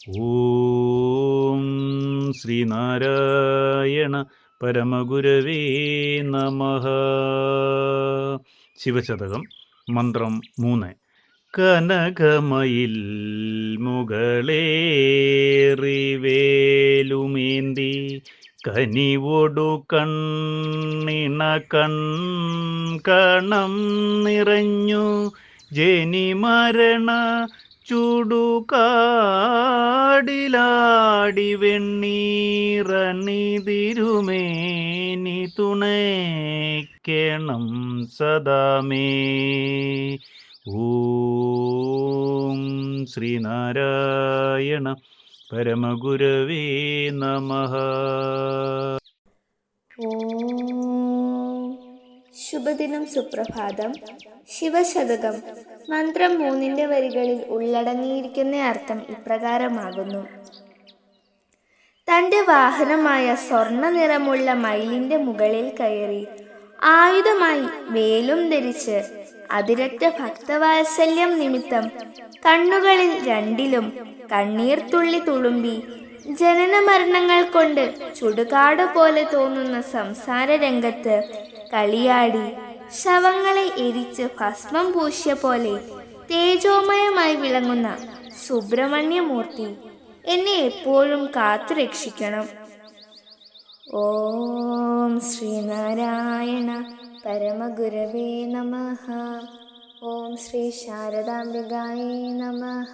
ഓം ശ്രീനാരായണ പരമഗുരവേ നമഃ. ശിവശതകം മന്ത്രം 3. കനകമയിൽ മുകളേറി വേലുമേന്തി കനിവൊടു കണ്ണിണ കണം നിറഞ്ഞു ജനിമരണ ചുടുകാടിലാടി വെണ്ണീറണിതിരുമേനി തുണയ്ക്കണം സദാമേ. ഓം ശ്രീനാരായണ പരമഗുരവേ നമഃ. ശുഭദിനം, സുപ്രഭാതം. ശിവശതകം മന്ത്രം 3 വരികളിൽ ഉള്ളടങ്ങിയിരിക്കുന്ന അർത്ഥം ഇപ്രകാരമാകുന്നു. തൻ്റെ വാഹനമായ സ്വർണ്ണ നിറമുള്ള മയിലിൻ്റെ മുകളിൽ കയറി ആയുധമായി വേലും ധരിച്ച് അതിരറ്റ ഭക്തവാത്സല്യം നിമിത്തം കണ്ണുകളിൽ രണ്ടിലും കണ്ണീർ തുള്ളി തുളുമ്പി ജനന മരണങ്ങൾ കൊണ്ട് ചുടുകാട് പോലെ തോന്നുന്ന സംസാര രംഗത്ത് കളിയാടി ശവങ്ങളെ എരിച്ച് ഭസ്മം പൂശിയ പോലെ തേജോമയമായി വിളങ്ങുന്ന സുബ്രഹ്മണ്യമൂർത്തി എന്നെ എപ്പോഴും കാത്തു രക്ഷിക്കണം. ഓം ശ്രീനാരായണ പരമഗുരവേ നമഃ. ഓം ശ്രീ ശാരദാംബികായേ നമഃ.